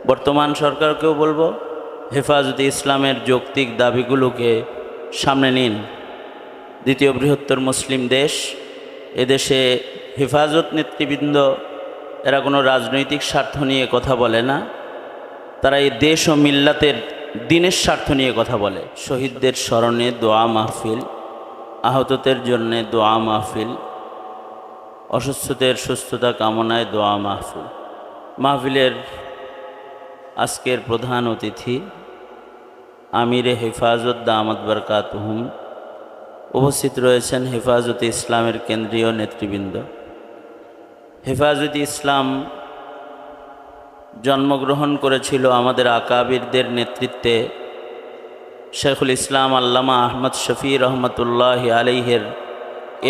বর্তমান সরকারকেও বলবো, হেফাজতে ইসলামের যৌক্তিক দাবিগুলোকে সামনে নিন। দ্বিতীয় বৃহত্তর মুসলিম দেশ, এদেশে হেফাজত নেতৃবৃন্দ এরা কোনো রাজনৈতিক স্বার্থ নিয়ে কথা বলে না, তারা এই দেশ ও মিল্লাতের দ্বীনের স্বার্থ নিয়ে কথা বলে। শহীদদের স্মরণে দোয়া মাহফিল, আহতদের জন্যে দোয়া মাহফিল, অসুস্থদের সুস্থতা কামনায় দোয়া মাহফিল। মাহফিলের আজকের প্রধান অতিথি আমিরে হেফাজত দামাত বরকাতুহুম, উপস্থিত রয়েছেন হেফাজতে ইসলামের কেন্দ্রীয় নেতৃবৃন্দ। হেফাজতে ইসলাম জন্মগ্রহণ করেছিল আমাদের আকাবিরদের নেতৃত্বে। শেখুল ইসলাম আল্লামা আহমদ শফি রহমতুল্লাহ আলাইহের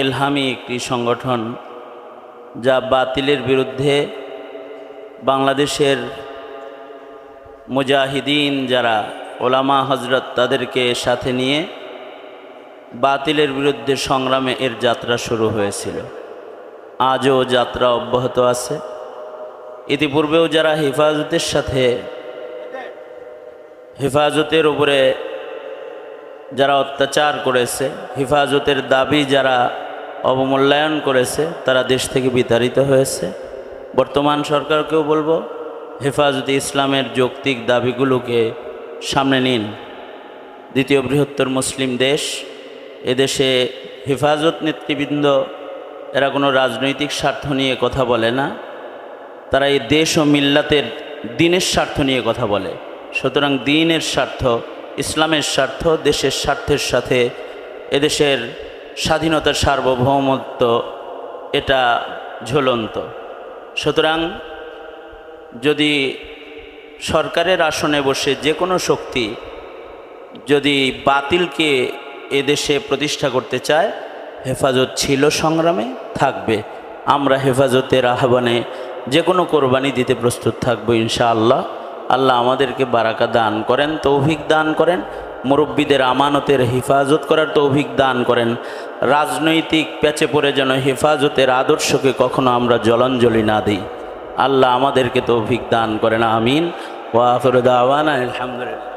এলহামি একটি সংগঠন, যা বাতিলের বিরুদ্ধে বাংলাদেশের মুজাহিদিন যারা ওলামা হজরত তাদেরকে সাথে নিয়ে বাতিলের বিরুদ্ধে সংগ্রামে এর যাত্রা শুরু হয়েছিল। আজও যাত্রা অব্যাহত আছে। ইতিপূর্বেও যারা হেফাজতের সাথে, হেফাজতের উপরে যারা অত্যাচার করেছে, হেফাজতের দাবি যারা অবমূল্যায়ন করেছে, তারা দেশ থেকে বিতাড়িত হয়েছে। বর্তমান সরকারকেও বলবো, হেফাজতে ইসলামের যৌক্তিক দাবিগুলোকে সামনে নিন। দ্বিতীয় বৃহত্তর মুসলিম দেশ, এদেশে হেফাজত নেতৃবৃন্দ এরা কোনো রাজনৈতিক স্বার্থ নিয়ে কথা বলে না, তারা এই দেশ ও মিল্লাতের দ্বীনের স্বার্থ নিয়ে কথা বলে। সুতরাং দ্বীনের স্বার্থ, ইসলামের স্বার্থ, দেশের স্বার্থের সাথে এদেশের স্বাধীনতার সার্বভৌমত্ব এটা ঝুলন্ত। সুতরাং যদি সরকারের আসনে বসে যে কোনো শক্তি যদি বাতিলকে এদেশে প্রতিষ্ঠা করতে চায়, হেফাজত ছিল সংগ্রামে, থাকবে। আমরা হেফাজতের আহ্বানে যে কোনো কোরবানি দিতে প্রস্তুত থাকবো ইনশাআল্লাহ। আল্লাহ আমাদেরকে বারাকা দান করেন, তৌফিক দান করেন, মুরব্বীদের আমানতের হেফাজত করার তৌফিক দান করেন। রাজনৈতিক প্যাচে পড়ে যেন হেফাজতের আদর্শকে কখনো আমরা জলাঞ্জলি না দিই। আল্লাহ আমাদেরকে তৌফিক দান করেন, আমিন। ওয়া আখিরু দাওয়ানা আলহামদুলিল্লাহ।